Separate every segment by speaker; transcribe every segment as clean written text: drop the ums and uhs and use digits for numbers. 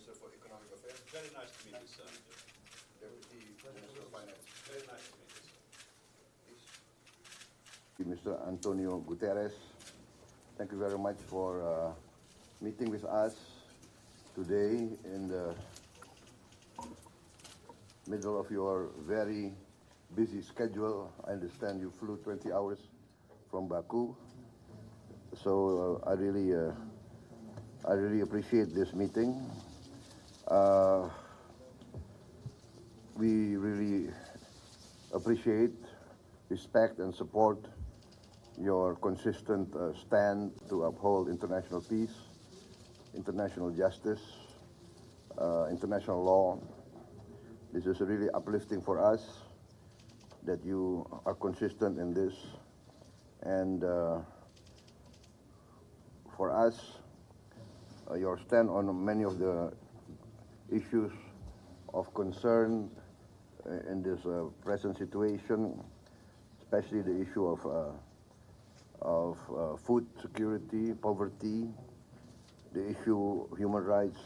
Speaker 1: Minister for Economic Affairs.
Speaker 2: Very nice to meet you, sir.
Speaker 1: Deputy Minister of Finance.
Speaker 2: Very nice to meet you, sir.
Speaker 1: Please.
Speaker 3: Mr. Antonio Guterres, thank you very much for meeting with us today in the middle of your very busy schedule. I understand you flew 20 hours from Baku, so I really appreciate this meeting. We really appreciate, respect, and support your consistent stand to uphold international peace, international justice, international law. This is really uplifting for us that you are consistent in this, and for us, your stand on many of the issues of concern in this present situation, especially the issue of food security, poverty, the issue of human rights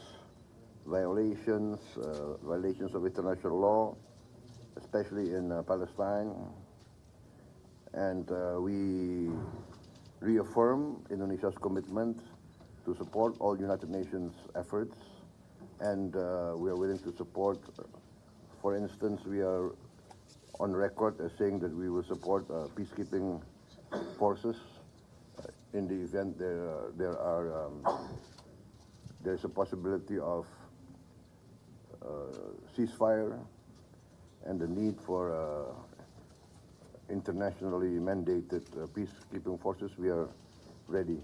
Speaker 3: violations, violations of international law, especially in Palestine. And we reaffirm Indonesia's commitment to support all United Nations efforts, and we are willing to support. For instance, we are on record as saying that we will support peacekeeping forces in the event there's a possibility of ceasefire and the need for internationally mandated peacekeeping forces. We are ready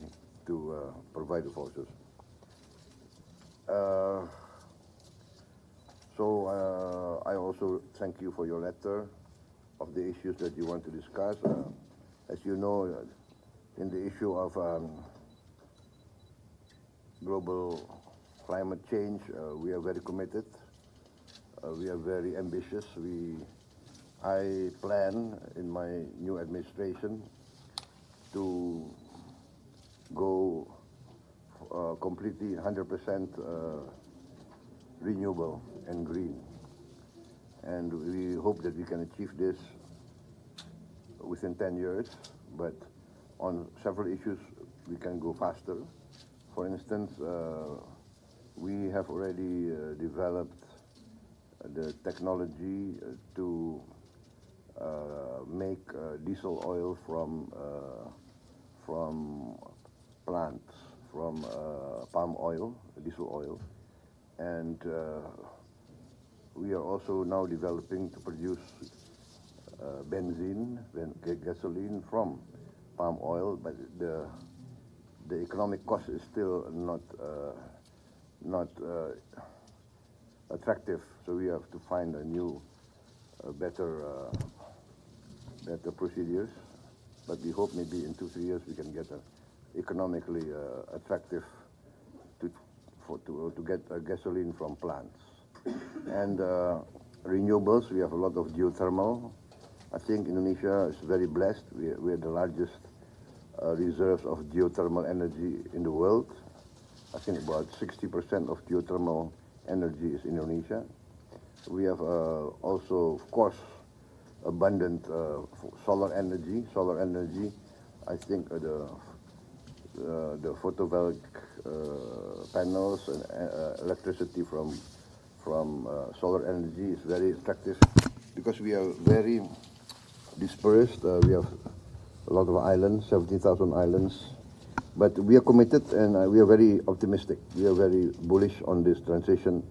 Speaker 3: to provide the forces. So I also thank you for your letter of the issues that you want to discuss. As you know, in the issue of global climate change, we are very committed. We are very ambitious. I plan in my new administration to go completely 100% renewable and green. And we hope that we can achieve this within 10 years, but on several issues we can go faster. For instance, we have already developed the technology to make diesel oil from plants, from palm oil, diesel oil, and we are also now developing to produce benzene, gasoline from palm oil, but the economic cost is still not attractive. So we have to find a new, better procedures. But we hope maybe in 2-3 years we can get economically attractive to get gasoline from plants. And renewables, we have a lot of geothermal. I think Indonesia is very blessed. We are the largest reserves of geothermal energy in the world. I think about 60% of geothermal energy is in Indonesia. We have also, of course, abundant solar energy. Solar energy, I think the photovoltaic panels and electricity from solar energy is very attractive because we are very dispersed. We have a lot of islands, 17,000 islands, but we are committed and we are very optimistic. We are very bullish on this transition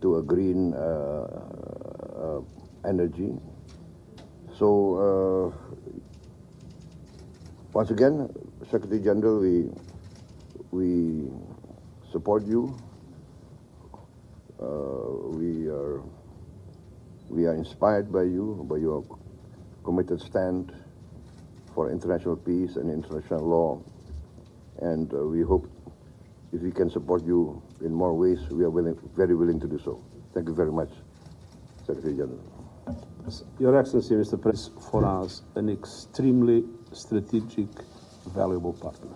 Speaker 3: to a green energy. So once again, Secretary General, we support you. We are inspired by you, by your committed stand for international peace and international law, and we hope if we can support you in more ways, we are very willing to do so. Thank you very much, Secretary General.
Speaker 4: Your Excellency, Mr. President, for us an extremely strategic, valuable partner.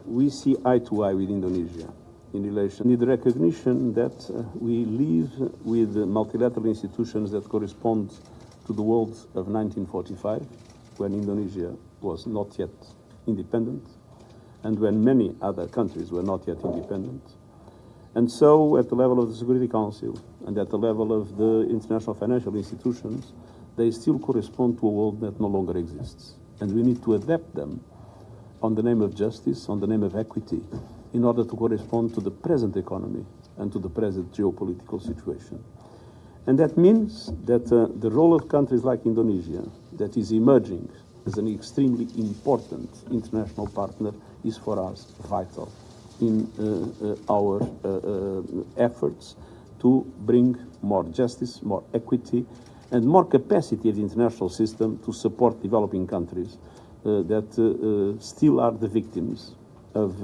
Speaker 4: We see eye to eye with Indonesia in relation, need recognition that we live with multilateral institutions that correspond to the world of 1945, when Indonesia was not yet independent, and when many other countries were not yet independent. And so, at the level of the Security Council and at the level of the international financial institutions, they still correspond to a world that no longer exists. And we need to adapt them on the name of justice, on the name of equity, in order to correspond to the present economy and to the present geopolitical situation. And that means that the role of countries like Indonesia, that is emerging as an extremely important international partner, is for us vital in our efforts to bring more justice, more equity, and more capacity of the international system to support developing countries that still are the victims of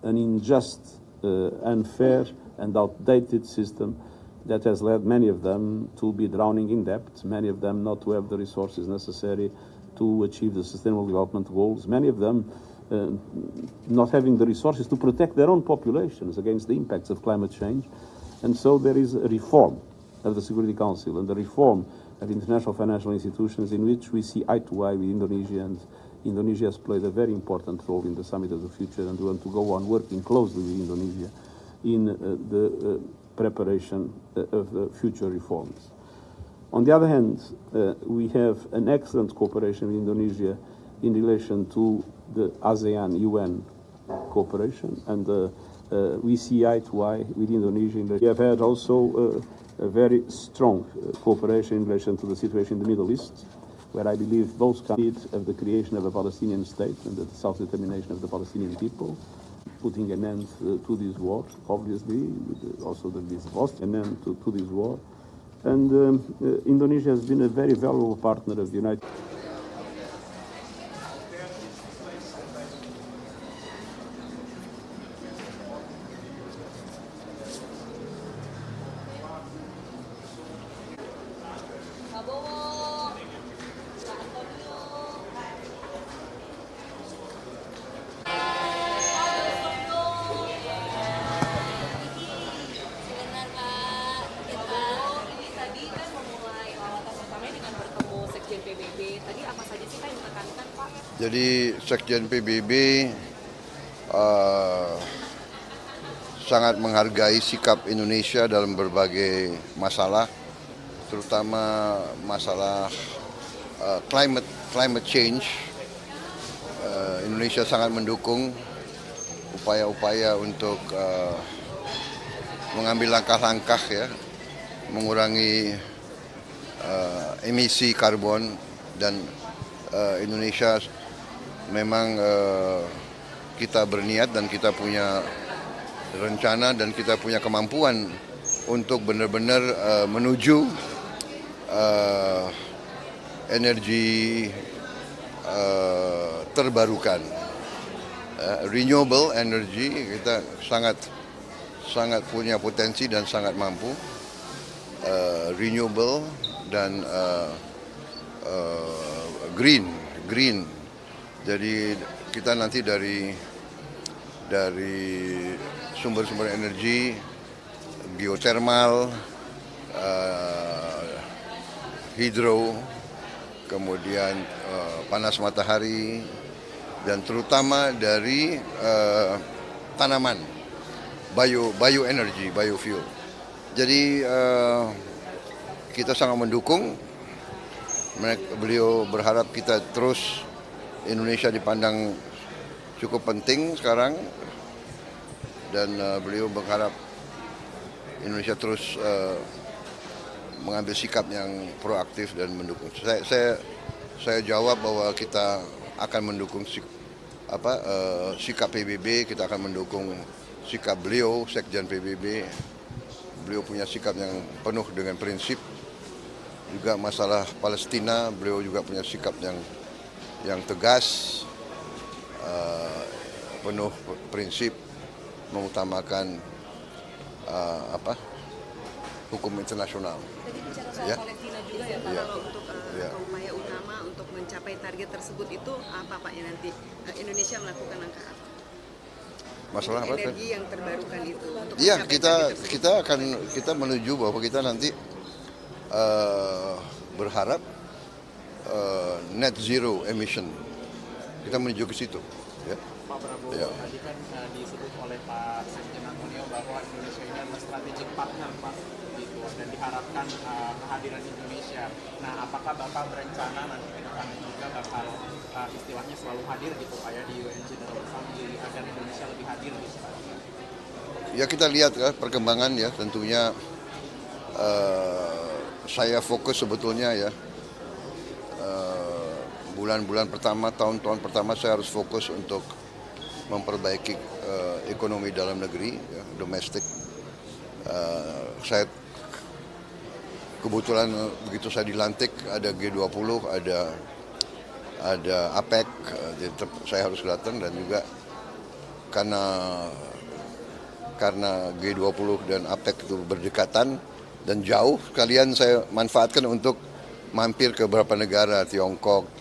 Speaker 4: an unjust, unfair, and outdated system that has led many of them to be drowning in debt, many of them not to have the resources necessary to achieve the Sustainable Development Goals, many of them not having the resources to protect their own populations against the impacts of climate change. And so there is a reform of the Security Council and the reform of international financial institutions in which we see eye to eye with Indonesia, and Indonesia has played a very important role in the Summit of the Future, and we want to go on working closely with Indonesia in the preparation of future reforms. On the other hand, we have an excellent cooperation with Indonesia in relation to the ASEAN-UN cooperation, and we see eye to eye with Indonesia. We have had also a very strong cooperation in relation to the situation in the Middle East, where I believe both countries of the creation of a Palestinian state and the self-determination of the Palestinian people, putting an end to this war, obviously, also this an end to this war. And Indonesia has been a very valuable partner of the United States.
Speaker 3: Jadi Sekjen PBB sangat menghargai sikap Indonesia dalam berbagai masalah, terutama masalah climate change. Indonesia sangat mendukung upaya-upaya untuk mengambil langkah-langkah ya, mengurangi emisi karbon, dan Indonesia memang kita berniat dan kita punya rencana dan kita punya kemampuan untuk benar-benar menuju energi terbarukan, renewable energy. Kita sangat punya potensi dan sangat mampu, renewable dan green. Jadi kita nanti dari sumber-sumber energi, geothermal, hidro, kemudian panas matahari, dan terutama dari tanaman, bioenergy, biofuel. Jadi kita sangat mendukung. Beliau berharap kita terus, Indonesia dipandang cukup penting sekarang, dan beliau berharap Indonesia terus mengambil sikap yang proaktif dan mendukung. Saya jawab bahwa kita akan mendukung sikap PBB, kita akan mendukung sikap beliau, Sekjen PBB. Beliau punya sikap yang penuh dengan prinsip. Juga masalah Palestina, beliau juga punya sikap yang tegas, penuh prinsip, mengutamakan hukum internasional.
Speaker 5: Tadi bicara soal Palestina juga ya Pak, kalau untuk upaya utama untuk mencapai target tersebut itu apa Pak ya nanti Indonesia melakukan langkah apa?
Speaker 3: Masalah apa?
Speaker 5: energi yang terbarukan itu untuk
Speaker 3: Iya,
Speaker 5: mencapai target tersebut.
Speaker 3: kita menuju bahwa kita nanti berharap net zero emission. Kita menuju ke situ. Ya.
Speaker 6: Pak Prabowo,
Speaker 3: Ya.
Speaker 6: tadi kan disebut oleh Pak Sekjen Antonio bahwa Indonesia ini adalah strategic partner, Pak, gitu, dan diharapkan kehadiran Indonesia. Nah, apakah Bapak berencana nanti ke depannya juga bakal istilahnya selalu hadir gitu, Pak, ya, di UN General Assembly agar Indonesia lebih hadir gitu, Pak?
Speaker 3: Ya kita lihat kan perkembangan ya tentunya saya fokus sebetulnya ya bulan-bulan pertama, tahun-tahun pertama saya harus fokus untuk memperbaiki ekonomi dalam negeri, ya, domestik. Saya kebetulan begitu saya dilantik ada G20, ada APEC, jadi saya harus datang dan juga karena G20 dan APEC itu berdekatan dan jauh, sekalian saya manfaatkan untuk mampir ke beberapa negara, Tiongkok,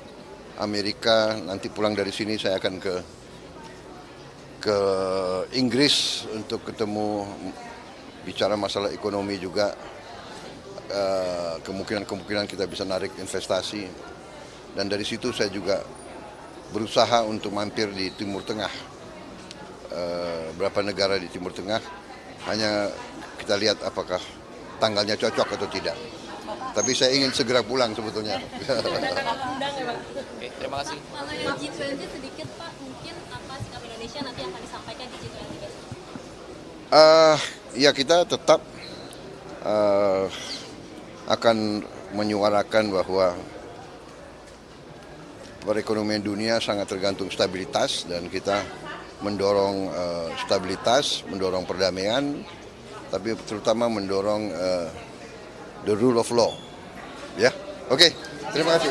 Speaker 3: Amerika, nanti pulang dari sini saya akan ke Inggris untuk ketemu, bicara masalah ekonomi juga, kemungkinan kita bisa narik investasi, dan dari situ saya juga berusaha untuk mampir di Timur Tengah, berapa negara di Timur Tengah, hanya kita lihat apakah tanggalnya cocok atau tidak. Tapi saya ingin segera pulang sebetulnya.
Speaker 7: Oke, terima kasih. Kalau yang G20 sedikit Pak, mungkin apa sikap Indonesia nanti akan disampaikan di G20 besok?
Speaker 3: Ya kita tetap akan menyuarakan bahwa perekonomian dunia sangat tergantung stabilitas dan kita mendorong stabilitas, mendorong perdamaian, tapi terutama mendorong the rule of law. Ya, oke, terima kasih.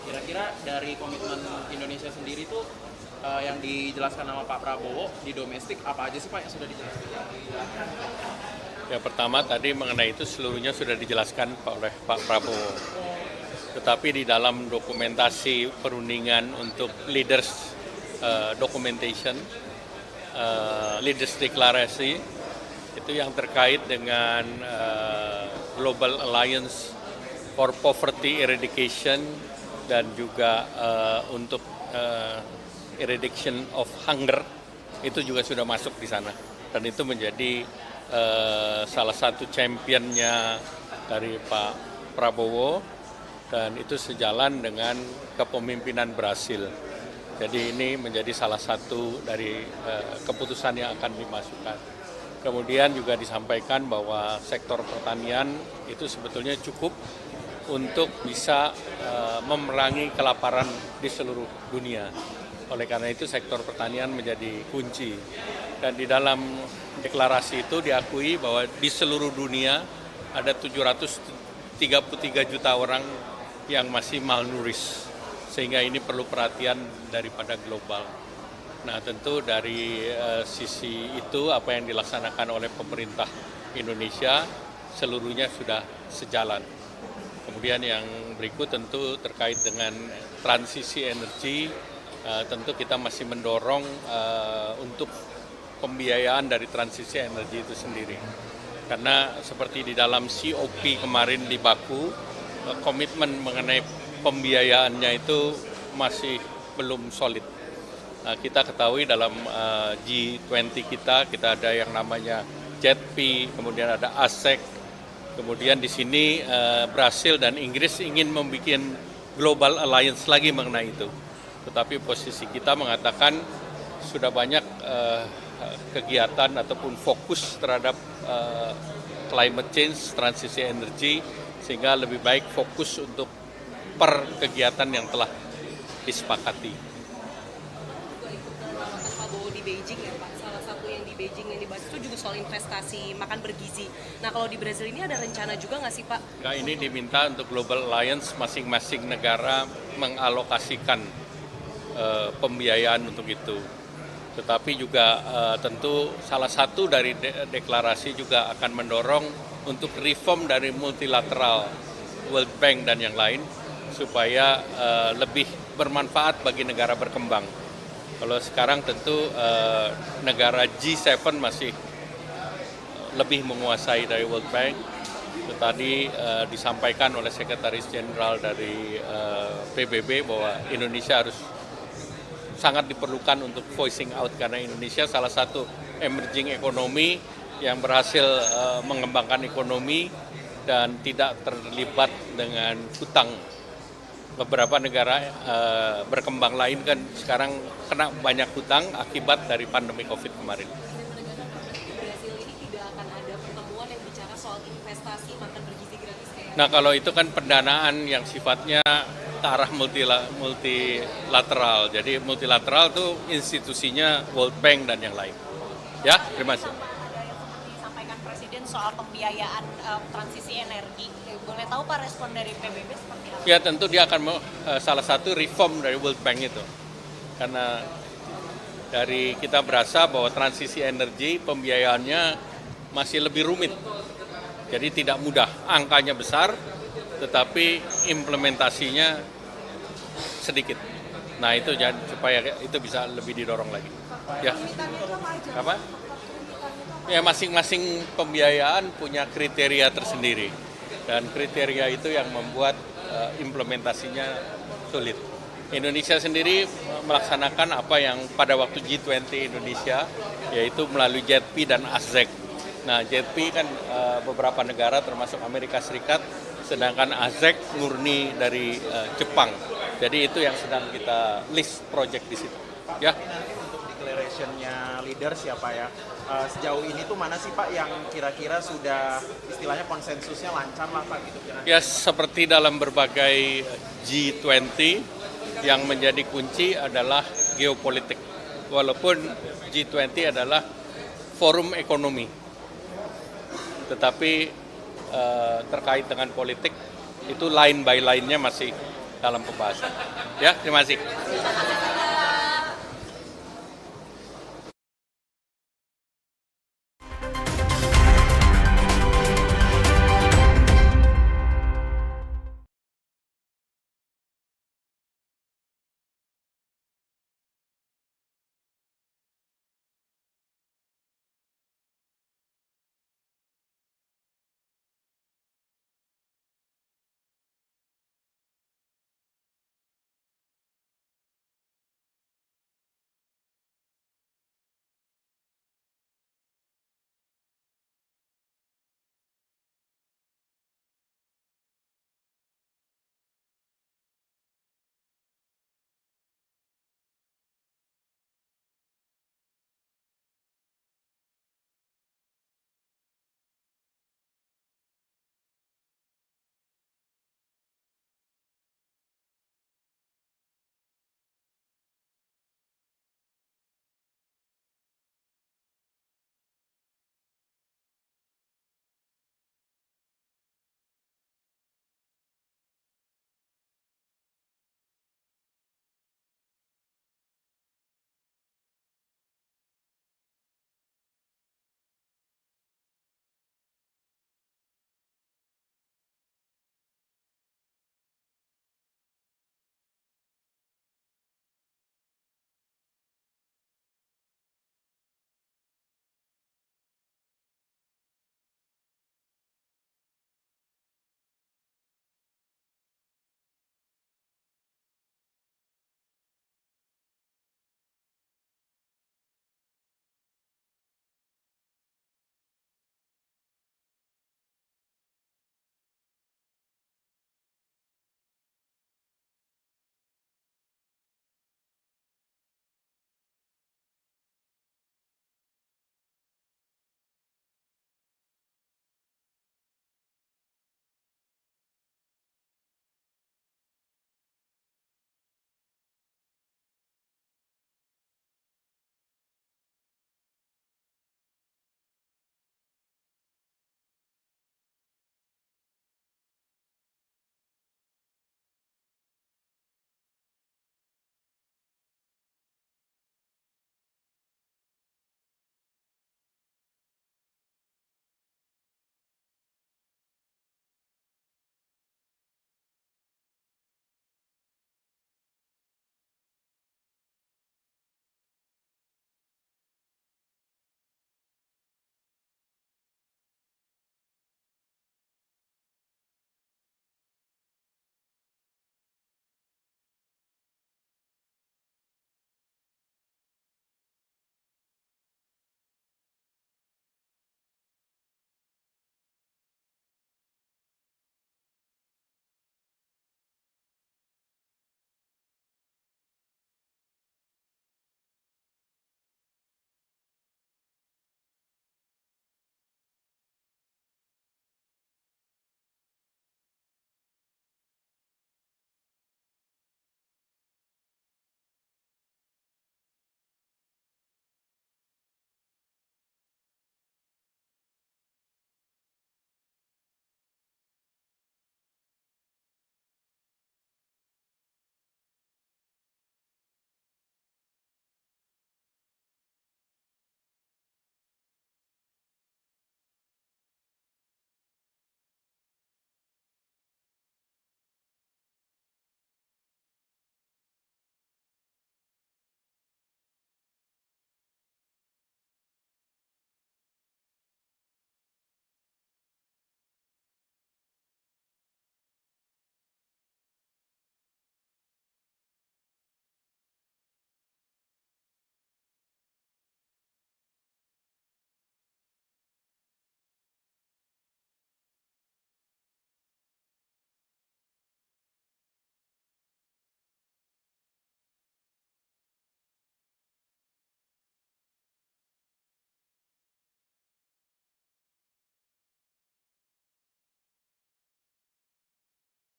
Speaker 6: Kira-kira dari komitmen Indonesia sendiri tuh yang dijelaskan sama Pak Prabowo di domestik apa aja sih Pak yang sudah dijelaskan?
Speaker 2: Yang pertama tadi mengenai itu seluruhnya sudah dijelaskan oleh Pak Prabowo. Tetapi di dalam dokumentasi perundingan untuk leaders documentation, leaders deklarasi, itu yang terkait dengan Global Alliance for Poverty Eradication dan juga untuk eradication of hunger, itu juga sudah masuk di sana. Dan itu menjadi salah satu championnya dari Pak Prabowo, dan itu sejalan dengan kepemimpinan Brasil. Jadi ini menjadi salah satu dari keputusan yang akan dimasukkan. Kemudian juga disampaikan bahwa sektor pertanian itu sebetulnya cukup untuk bisa memerangi kelaparan di seluruh dunia. Oleh karena itu sektor pertanian menjadi kunci. Dan di dalam deklarasi itu diakui bahwa di seluruh dunia ada 733 juta orang yang masih malnourished. Sehingga ini perlu perhatian daripada global. Nah tentu dari sisi itu apa yang dilaksanakan oleh pemerintah Indonesia seluruhnya sudah sejalan. Kemudian yang berikut tentu terkait dengan transisi energi, tentu kita masih mendorong untuk pembiayaan dari transisi energi itu sendiri. Karena seperti di dalam COP kemarin di Baku, komitmen mengenai pembiayaannya itu masih belum solid. Nah, kita ketahui dalam G20 kita ada yang namanya JETP, kemudian ada ASEC, kemudian di sini Brasil dan Inggris ingin membuat Global Alliance lagi mengenai itu. Tetapi posisi kita mengatakan sudah banyak kegiatan ataupun fokus terhadap climate change, transisi energi, sehingga lebih baik fokus untuk per kegiatan yang telah disepakati.
Speaker 5: Prabowo di Beijing ya Pak, salah satu yang di Beijing yang dibahas itu juga soal investasi makan bergizi. Nah kalau di Brasil ini ada rencana juga nggak sih Pak?
Speaker 2: Nah, ini diminta untuk Global Alliance masing-masing negara mengalokasikan pembiayaan untuk itu. Tetapi juga tentu salah satu dari deklarasi juga akan mendorong untuk reform dari multilateral, World Bank dan yang lain, supaya lebih bermanfaat bagi negara berkembang. Kalau sekarang tentu negara G7 masih lebih menguasai dari World Bank. Itu tadi disampaikan oleh Sekretaris Jenderal dari PBB bahwa Indonesia harus sangat diperlukan untuk voicing out, karena Indonesia salah satu emerging ekonomi yang berhasil mengembangkan ekonomi dan tidak terlibat dengan hutang. Beberapa negara berkembang lain kan sekarang kena banyak hutang akibat dari pandemi COVID kemarin.
Speaker 5: Brasil ini tidak akan ada pertemuan yang bicara soal investasi makan bergizi gratis kayak.
Speaker 2: Nah, kalau itu kan pendanaan yang sifatnya ke arah multilateral. Jadi multilateral itu institusinya World Bank dan yang lain. Ya, terima kasih.
Speaker 8: Ada yang seperti disampaikan Presiden soal pembiayaan transisi energi. Boleh tahu Pak respon dari PBB seperti apa?
Speaker 2: Ya, tentu dia akan salah satu reform dari World Bank itu. Karena dari kita berasa bahwa transisi energi pembiayaannya masih lebih rumit. Jadi tidak mudah, angkanya besar, tetapi implementasinya sedikit. Nah, itu supaya itu bisa lebih didorong lagi. Ya. Apa? Ya, masing-masing pembiayaan punya kriteria tersendiri. Dan kriteria itu yang membuat implementasinya sulit. Indonesia sendiri melaksanakan apa yang pada waktu G20 Indonesia, yaitu melalui JETP dan ASEC. Nah, JETP kan beberapa negara termasuk Amerika Serikat, sedangkan ASEC murni dari Jepang. Jadi itu yang sedang kita list project di situ. Ya.
Speaker 6: Untuk declaration-nya leader siapa ya? Sejauh ini tuh mana sih Pak yang kira-kira sudah istilahnya konsensusnya lancar lah Pak gitu kira-kira?
Speaker 2: Ya, seperti dalam berbagai G20 yang menjadi kunci adalah geopolitik. Walaupun G20 adalah forum ekonomi, tetapi terkait dengan politik itu line by line-nya masih dalam pembahasan. Ya, terima kasih.